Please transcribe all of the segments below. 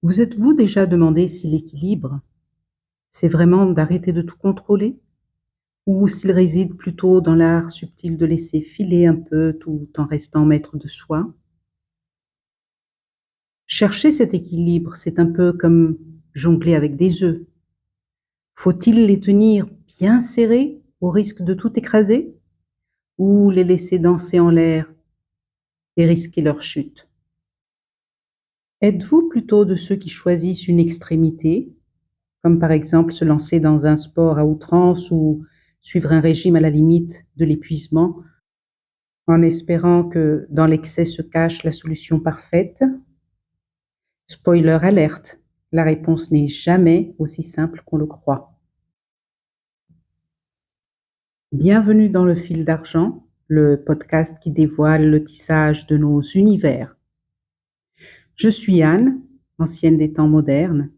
Vous êtes-vous déjà demandé si l'équilibre, c'est vraiment d'arrêter de tout contrôler ou s'il réside plutôt dans l'art subtil de laisser filer un peu tout en restant maître de soi? Chercher cet équilibre, c'est un peu comme jongler avec des œufs. Faut-il les tenir bien serrés au risque de tout écraser ou les laisser danser en l'air et risquer leur chute? Êtes-vous plutôt de ceux qui choisissent une extrémité, comme par exemple se lancer dans un sport à outrance ou suivre un régime à la limite de l'épuisement, en espérant que dans l'excès se cache la solution parfaite? Spoiler alerte, la réponse n'est jamais aussi simple qu'on le croit. Bienvenue dans le fil d'argent, le podcast qui dévoile le tissage de nos univers. Je suis Anne, ancienne des temps modernes,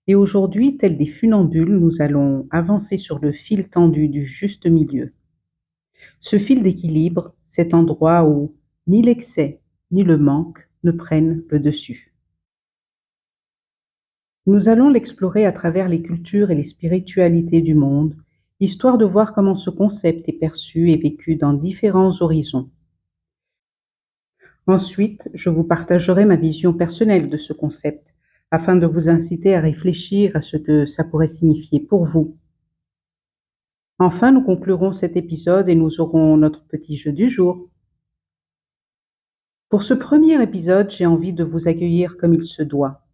et aujourd'hui, tels des funambules, nous allons avancer sur le fil tendu du juste milieu. Ce fil d'équilibre, cet endroit où ni l'excès ni le manque ne prennent le dessus. Nous allons l'explorer à travers les cultures et les spiritualités du monde, histoire de voir comment ce concept est perçu et vécu dans différents horizons. Ensuite, je vous partagerai ma vision personnelle de ce concept, afin de vous inciter à réfléchir à ce que ça pourrait signifier pour vous. Enfin, nous conclurons cet épisode et nous aurons notre petit jeu du jour. Pour ce premier épisode, j'ai envie de vous accueillir comme il se doit.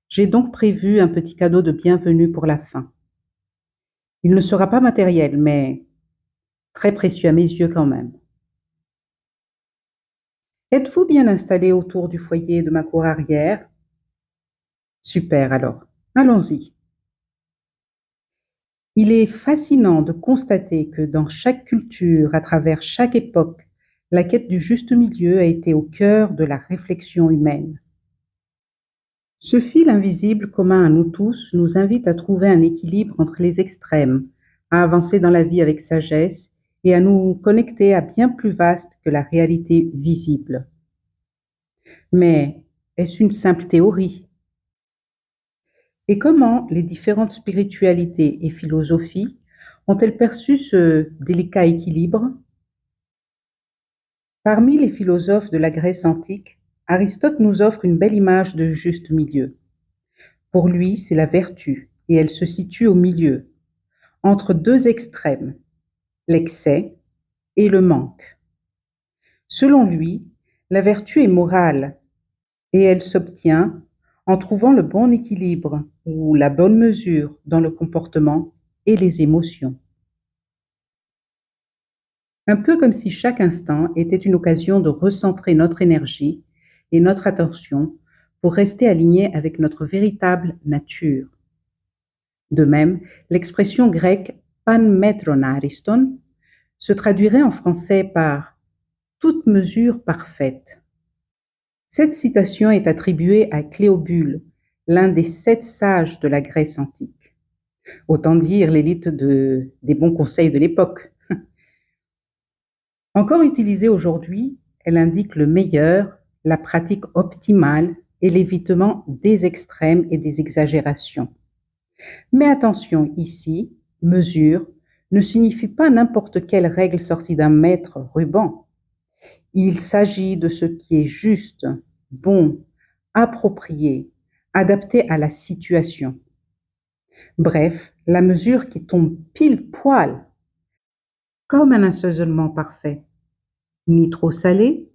J'ai donc prévu un petit cadeau de bienvenue pour la fin. Il ne sera pas matériel, mais très précieux à mes yeux quand même. Êtes-vous bien installé autour du foyer de ma cour arrière? Super alors, allons-y. Il est fascinant de constater que dans chaque culture, à travers chaque époque, la quête du juste milieu a été au cœur de la réflexion humaine. Ce fil invisible commun à nous tous nous invite à trouver un équilibre entre les extrêmes, à avancer dans la vie avec sagesse et à nous connecter à bien plus vaste que la réalité visible. Mais est-ce une simple théorie? Et comment les différentes spiritualités et philosophies ont-elles perçu ce délicat équilibre? Parmi les philosophes de la Grèce antique, Aristote nous offre une belle image de juste milieu. Pour lui, c'est la vertu, et elle se situe au milieu, entre deux extrêmes, l'excès et le manque. Selon lui, la vertu est morale, et elle s'obtient en trouvant le bon équilibre ou la bonne mesure dans le comportement et les émotions. Un peu comme si chaque instant était une occasion de recentrer notre énergie et notre attention pour rester aligné avec notre véritable nature. De même, l'expression grecque panmetronariston se traduirait en français par toute mesure parfaite. Cette citation est attribuée à Cléobule, l'un des 7 sages de la Grèce antique. Autant dire l'élite des bons conseils de l'époque. Encore utilisée aujourd'hui, elle indique le meilleur, la pratique optimale et l'évitement des extrêmes et des exagérations. Mais attention, ici, mesure ne signifie pas n'importe quelle règle sortie d'un maître ruban. Il s'agit de ce qui est juste, bon, approprié, adapté à la situation. Bref, la mesure qui tombe pile poil, comme un assaisonnement parfait, ni trop salé,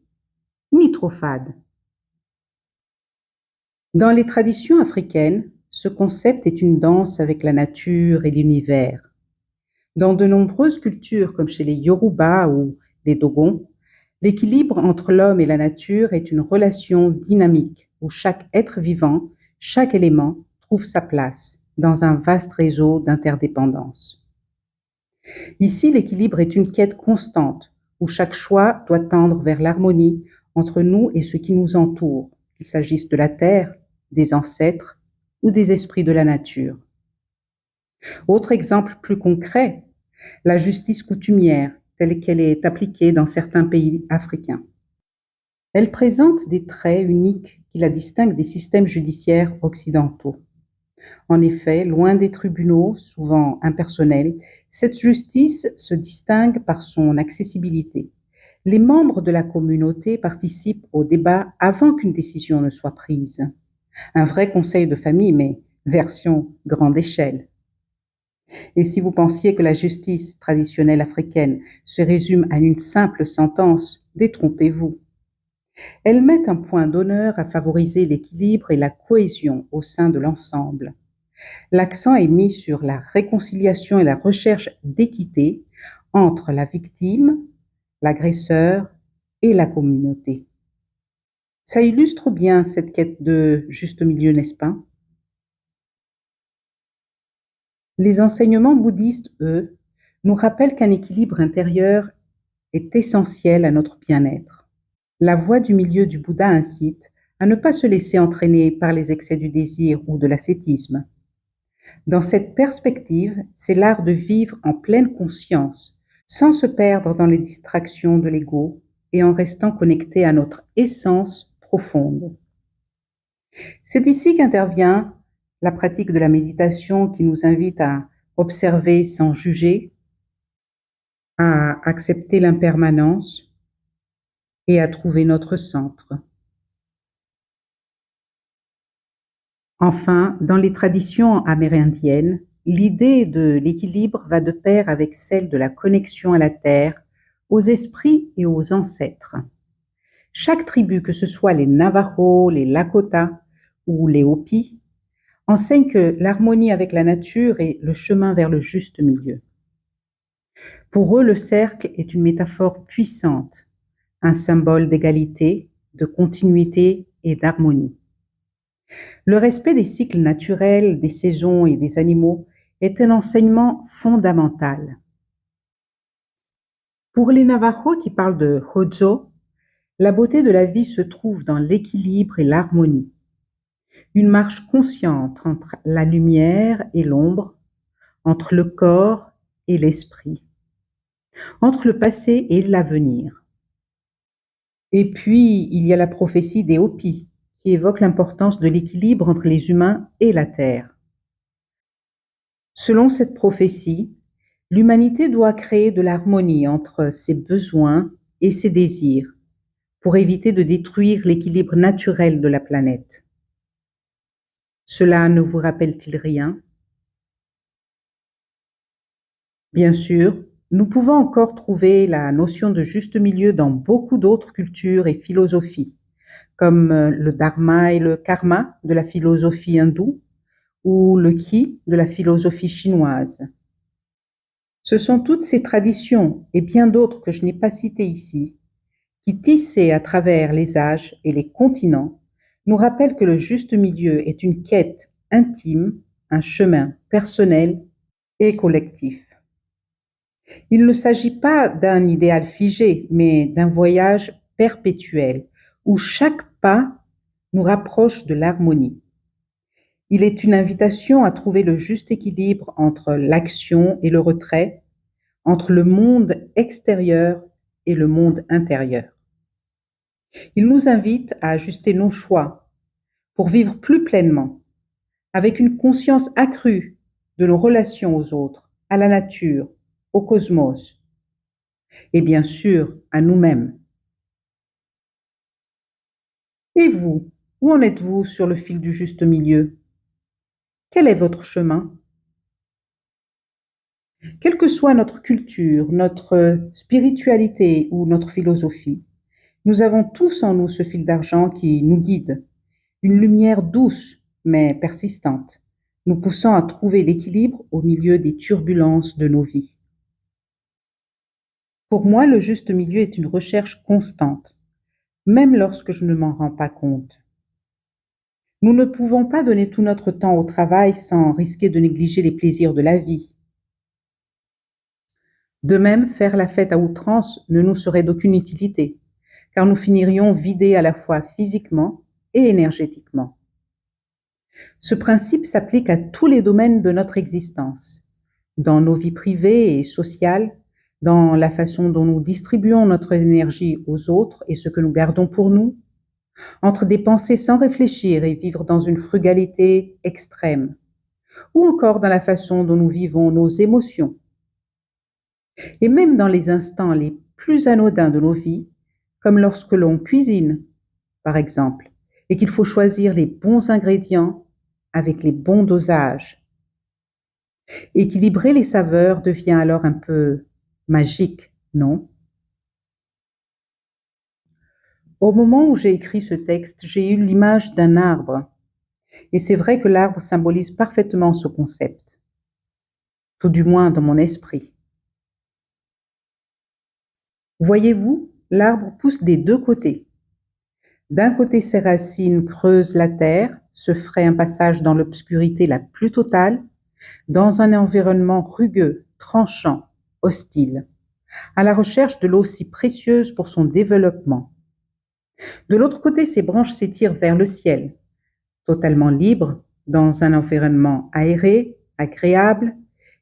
ni trop fade. Dans les traditions africaines, ce concept est une danse avec la nature et l'univers. Dans de nombreuses cultures, comme chez les Yoruba ou les Dogons, l'équilibre entre l'homme et la nature est une relation dynamique où chaque être vivant, chaque élément trouve sa place dans un vaste réseau d'interdépendance. Ici, l'équilibre est une quête constante où chaque choix doit tendre vers l'harmonie entre nous et ce qui nous entoure, qu'il s'agisse de la terre, des ancêtres ou des esprits de la nature. Autre exemple plus concret, la justice coutumière telle qu'elle est appliquée dans certains pays africains. Elle présente des traits uniques qui la distingue des systèmes judiciaires occidentaux. En effet, loin des tribunaux, souvent impersonnels, cette justice se distingue par son accessibilité. Les membres de la communauté participent au débat avant qu'une décision ne soit prise. Un vrai conseil de famille, mais version grande échelle. Et si vous pensiez que la justice traditionnelle africaine se résume à une simple sentence, détrompez-vous. Elle met un point d'honneur à favoriser l'équilibre et la cohésion au sein de l'ensemble. L'accent est mis sur la réconciliation et la recherche d'équité entre la victime, l'agresseur et la communauté. Ça illustre bien cette quête de juste milieu, n'est-ce pas? Les enseignements bouddhistes, eux, nous rappellent qu'un équilibre intérieur est essentiel à notre bien-être. La voie du milieu du Bouddha incite à ne pas se laisser entraîner par les excès du désir ou de l'ascétisme. Dans cette perspective, c'est l'art de vivre en pleine conscience, sans se perdre dans les distractions de l'ego et en restant connecté à notre essence profonde. C'est ici qu'intervient la pratique de la méditation qui nous invite à observer sans juger, à accepter l'impermanence et à trouver notre centre. Enfin, dans les traditions amérindiennes, l'idée de l'équilibre va de pair avec celle de la connexion à la terre, aux esprits et aux ancêtres. Chaque tribu, que ce soit les Navajos, les Lakota ou les Hopis, enseigne que l'harmonie avec la nature est le chemin vers le juste milieu. Pour eux, le cercle est une métaphore puissante, un symbole d'égalité, de continuité et d'harmonie. Le respect des cycles naturels, des saisons et des animaux est un enseignement fondamental. Pour les Navajos qui parlent de Hojo, la beauté de la vie se trouve dans l'équilibre et l'harmonie. Une marche consciente entre la lumière et l'ombre, entre le corps et l'esprit, entre le passé et l'avenir. Et puis, il y a la prophétie des Hopis, qui évoque l'importance de l'équilibre entre les humains et la terre. Selon cette prophétie, l'humanité doit créer de l'harmonie entre ses besoins et ses désirs pour éviter de détruire l'équilibre naturel de la planète. Cela ne vous rappelle-t-il rien? Bien sûr, nous pouvons encore trouver la notion de juste milieu dans beaucoup d'autres cultures et philosophies, comme le dharma et le karma de la philosophie hindoue ou le ki de la philosophie chinoise. Ce sont toutes ces traditions et bien d'autres que je n'ai pas citées ici, qui tissées à travers les âges et les continents, nous rappellent que le juste milieu est une quête intime, un chemin personnel et collectif. Il ne s'agit pas d'un idéal figé, mais d'un voyage perpétuel où chaque pas nous rapproche de l'harmonie. Il est une invitation à trouver le juste équilibre entre l'action et le retrait, entre le monde extérieur et le monde intérieur. Il nous invite à ajuster nos choix pour vivre plus pleinement, avec une conscience accrue de nos relations aux autres, à la nature, au cosmos et bien sûr à nous-mêmes. Et vous, où en êtes-vous sur le fil du juste milieu? Quel est votre chemin? Quelle que soit notre culture, notre spiritualité ou notre philosophie, nous avons tous en nous ce fil d'argent qui nous guide, une lumière douce mais persistante, nous poussant à trouver l'équilibre au milieu des turbulences de nos vies. Pour moi, le juste milieu est une recherche constante, même lorsque je ne m'en rends pas compte. Nous ne pouvons pas donner tout notre temps au travail sans risquer de négliger les plaisirs de la vie. De même, faire la fête à outrance ne nous serait d'aucune utilité, car nous finirions vidés à la fois physiquement et énergétiquement. Ce principe s'applique à tous les domaines de notre existence, dans nos vies privées et sociales, dans la façon dont nous distribuons notre énergie aux autres et ce que nous gardons pour nous, entre dépenser sans réfléchir et vivre dans une frugalité extrême, ou encore dans la façon dont nous vivons nos émotions. Et même dans les instants les plus anodins de nos vies, comme lorsque l'on cuisine, par exemple, et qu'il faut choisir les bons ingrédients avec les bons dosages. Équilibrer les saveurs devient alors un peu magique, non? Au moment où j'ai écrit ce texte, j'ai eu l'image d'un arbre, et c'est vrai que l'arbre symbolise parfaitement ce concept, tout du moins dans mon esprit. Voyez-vous, l'arbre pousse des deux côtés. D'un côté, ses racines creusent la terre, se fraient un passage dans l'obscurité la plus totale, dans un environnement rugueux, tranchant, hostile, à la recherche de l'eau si précieuse pour son développement. De l'autre côté, ses branches s'étirent vers le ciel, totalement libres, dans un environnement aéré, agréable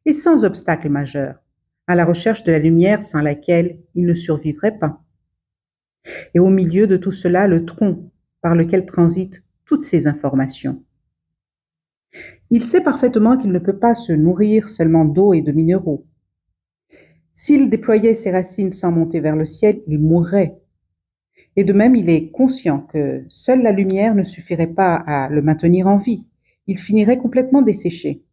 et sans obstacle majeur, à la recherche de la lumière sans laquelle il ne survivrait pas. Et au milieu de tout cela, le tronc par lequel transitent toutes ces informations. Il sait parfaitement qu'il ne peut pas se nourrir seulement d'eau et de minéraux. S'il déployait ses racines sans monter vers le ciel, il mourrait. Et de même, il est conscient que seule la lumière ne suffirait pas à le maintenir en vie. Il finirait complètement desséché.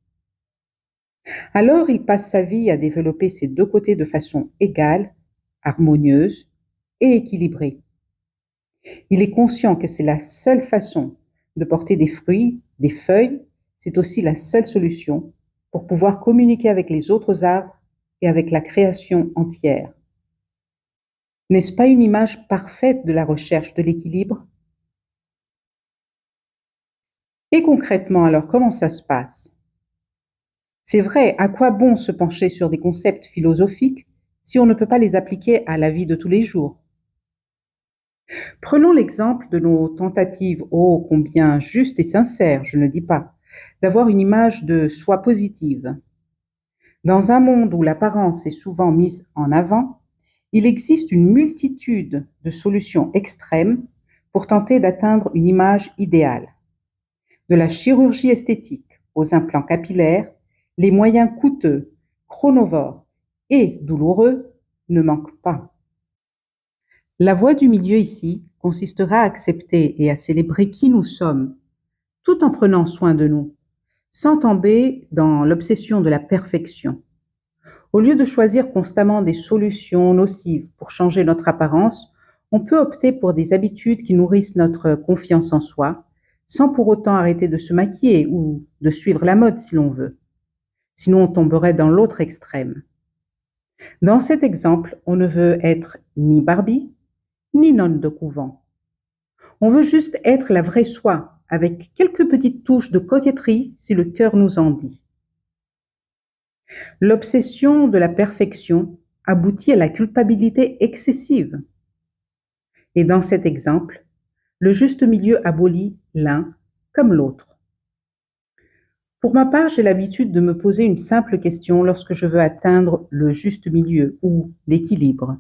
Alors, il passe sa vie à développer ces deux côtés de façon égale, harmonieuse et équilibrée. Il est conscient que c'est la seule façon de porter des fruits, des feuilles, c'est aussi la seule solution pour pouvoir communiquer avec les autres arbres et avec la création entière. N'est-ce pas une image parfaite de la recherche de l'équilibre? Et concrètement, alors, comment ça se passe? C'est vrai, à quoi bon se pencher sur des concepts philosophiques si on ne peut pas les appliquer à la vie de tous les jours? Prenons l'exemple de nos tentatives, ô combien justes et sincères, je ne dis pas, d'avoir une image de soi positive. Dans un monde où l'apparence est souvent mise en avant, il existe une multitude de solutions extrêmes pour tenter d'atteindre une image idéale. De la chirurgie esthétique aux implants capillaires, les moyens coûteux, chronovores et douloureux ne manquent pas. La voie du milieu ici consistera à accepter et à célébrer qui nous sommes, tout en prenant soin de nous, sans tomber dans l'obsession de la perfection. Au lieu de choisir constamment des solutions nocives pour changer notre apparence, on peut opter pour des habitudes qui nourrissent notre confiance en soi, sans pour autant arrêter de se maquiller ou de suivre la mode si l'on veut. Sinon, on tomberait dans l'autre extrême. Dans cet exemple, on ne veut être ni Barbie, ni nonne de couvent. On veut juste être la vraie soi, avec quelques petites touches de coquetterie si le cœur nous en dit. L'obsession de la perfection aboutit à la culpabilité excessive. Et dans cet exemple, le juste milieu abolit l'un comme l'autre. Pour ma part, j'ai l'habitude de me poser une simple question lorsque je veux atteindre le juste milieu ou l'équilibre.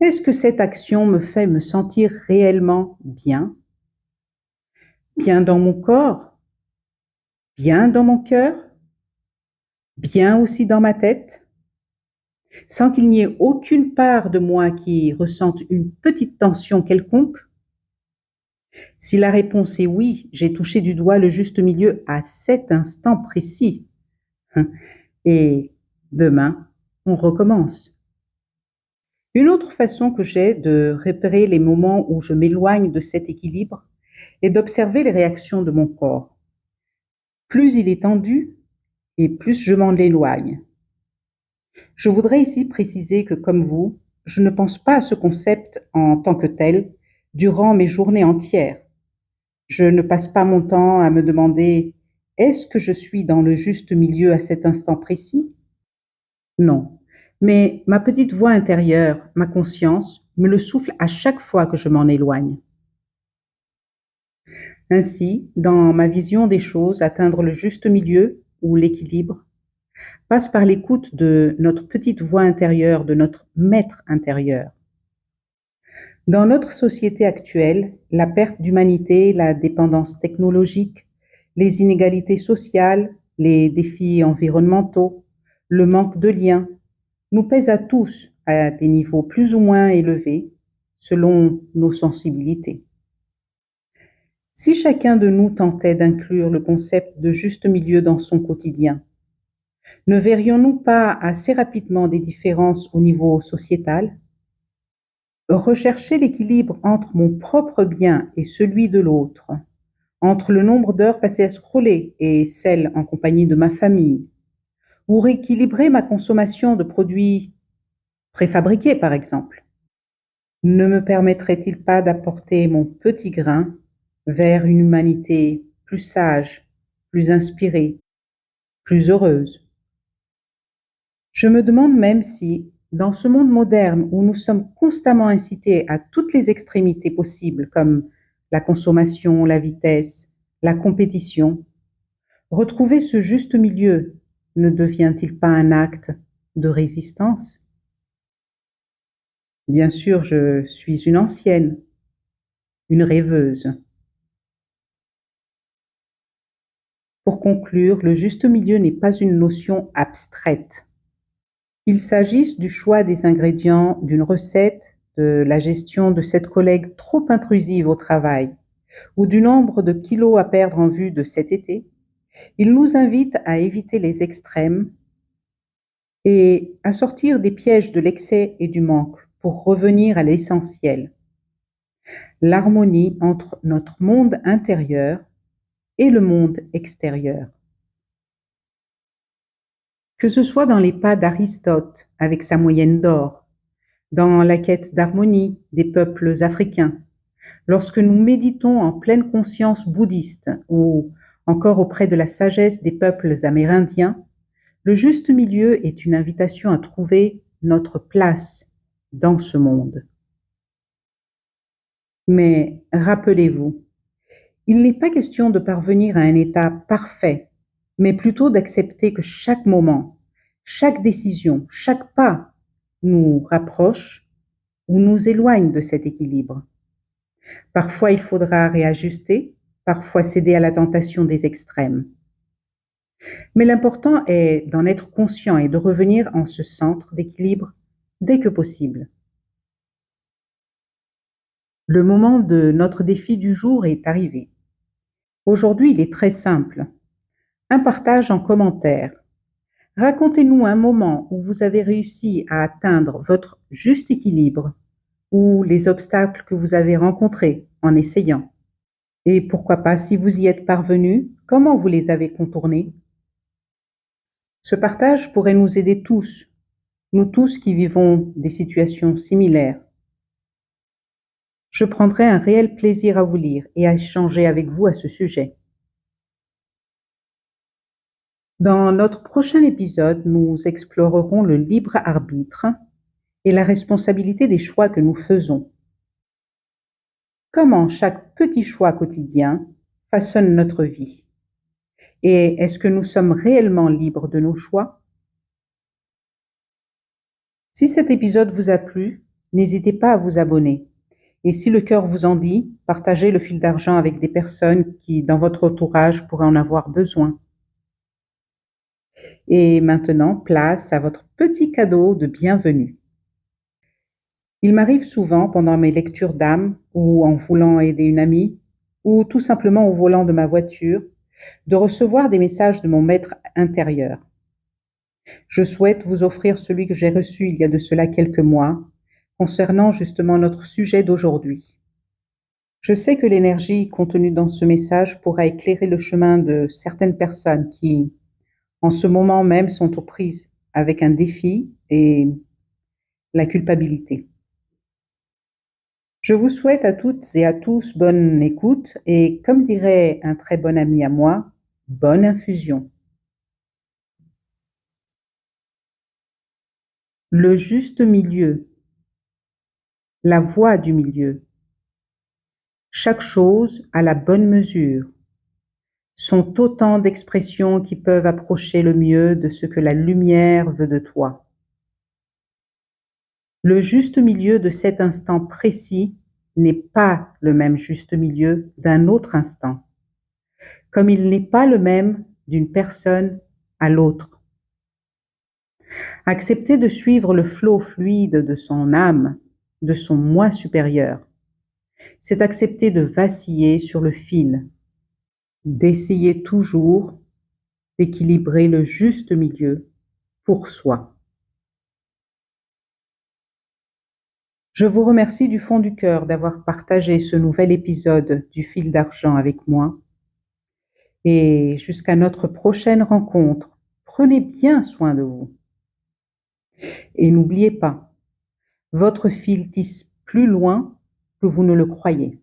Est-ce que cette action me fait me sentir réellement bien? Bien dans mon corps? Bien dans mon cœur? Bien aussi dans ma tête? Sans qu'il n'y ait aucune part de moi qui ressente une petite tension quelconque? Si la réponse est oui, j'ai touché du doigt le juste milieu à cet instant précis. Et demain, on recommence. Une autre façon que j'ai de repérer les moments où je m'éloigne de cet équilibre est d'observer les réactions de mon corps. Plus il est tendu et plus je m'en éloigne. Je voudrais ici préciser que, comme vous, je ne pense pas à ce concept en tant que tel durant mes journées entières. Je ne passe pas mon temps à me demander est-ce que je suis dans le juste milieu à cet instant précis? Non. Mais ma petite voix intérieure, ma conscience, me le souffle à chaque fois que je m'en éloigne. Ainsi, dans ma vision des choses, atteindre le juste milieu ou l'équilibre passe par l'écoute de notre petite voix intérieure, de notre maître intérieur. Dans notre société actuelle, la perte d'humanité, la dépendance technologique, les inégalités sociales, les défis environnementaux, le manque de liens nous pèsent à tous à des niveaux plus ou moins élevés selon nos sensibilités. Si chacun de nous tentait d'inclure le concept de juste milieu dans son quotidien, ne verrions-nous pas assez rapidement des différences au niveau sociétal? Rechercher l'équilibre entre mon propre bien et celui de l'autre, entre le nombre d'heures passées à scroller et celles en compagnie de ma famille, ou rééquilibrer ma consommation de produits préfabriqués, par exemple, ne me permettrait-il pas d'apporter mon petit grain vers une humanité plus sage, plus inspirée, plus heureuse? Je me demande même si, dans ce monde moderne où nous sommes constamment incités à toutes les extrémités possibles, comme la consommation, la vitesse, la compétition, retrouver ce juste milieu ne devient-il pas un acte de résistance? Bien sûr, je suis une ancienne, une rêveuse. Pour conclure, le juste milieu n'est pas une notion abstraite. Qu'il s'agisse du choix des ingrédients d'une recette, de la gestion de cette collègue trop intrusive au travail, ou du nombre de kilos à perdre en vue de cet été, il nous invite à éviter les extrêmes et à sortir des pièges de l'excès et du manque pour revenir à l'essentiel, l'harmonie entre notre monde intérieur et le monde extérieur. Que ce soit dans les pas d'Aristote avec sa moyenne d'or, dans la quête d'harmonie des peuples africains, lorsque nous méditons en pleine conscience bouddhiste ou encore auprès de la sagesse des peuples amérindiens, le juste milieu est une invitation à trouver notre place dans ce monde. Mais rappelez-vous, il n'est pas question de parvenir à un état parfait, mais plutôt d'accepter que chaque moment, chaque décision, chaque pas nous rapproche ou nous éloigne de cet équilibre. Parfois, il faudra réajuster, parfois céder à la tentation des extrêmes. Mais l'important est d'en être conscient et de revenir en ce centre d'équilibre dès que possible. Le moment de notre défi du jour est arrivé. Aujourd'hui, il est très simple. Un partage en commentaire. Racontez-nous un moment où vous avez réussi à atteindre votre juste équilibre ou les obstacles que vous avez rencontrés en essayant. Et pourquoi pas, si vous y êtes parvenu, comment vous les avez contournés? Ce partage pourrait nous aider tous, nous tous qui vivons des situations similaires. Je prendrai un réel plaisir à vous lire et à échanger avec vous à ce sujet. Dans notre prochain épisode, nous explorerons le libre arbitre et la responsabilité des choix que nous faisons. Comment chaque petit choix quotidien façonne notre vie? Et est-ce que nous sommes réellement libres de nos choix? Si cet épisode vous a plu, n'hésitez pas à vous abonner. Et si le cœur vous en dit, partagez le fil d'argent avec des personnes qui, dans votre entourage, pourraient en avoir besoin. Et maintenant, place à votre petit cadeau de bienvenue. Il m'arrive souvent, pendant mes lectures d'âme, ou en voulant aider une amie, ou tout simplement au volant de ma voiture, de recevoir des messages de mon maître intérieur. Je souhaite vous offrir celui que j'ai reçu il y a de cela quelques mois, concernant justement notre sujet d'aujourd'hui. Je sais que l'énergie contenue dans ce message pourra éclairer le chemin de certaines personnes qui, en ce moment même, sont aux prises avec un défi et la culpabilité. Je vous souhaite à toutes et à tous bonne écoute et, comme dirait un très bon ami à moi, bonne infusion. Le juste milieu, la voie du milieu. Chaque chose à la bonne mesure sont autant d'expressions qui peuvent approcher le mieux de ce que la lumière veut de toi. Le juste milieu de cet instant précis n'est pas le même juste milieu d'un autre instant, comme il n'est pas le même d'une personne à l'autre. Accepter de suivre le flot fluide de son âme, de son moi supérieur, c'est accepter de vaciller sur le fil, d'essayer toujours d'équilibrer le juste milieu pour soi. Je vous remercie du fond du cœur d'avoir partagé ce nouvel épisode du Fil d'argent avec moi. Et jusqu'à notre prochaine rencontre, prenez bien soin de vous. Et n'oubliez pas, votre fil tisse plus loin que vous ne le croyez.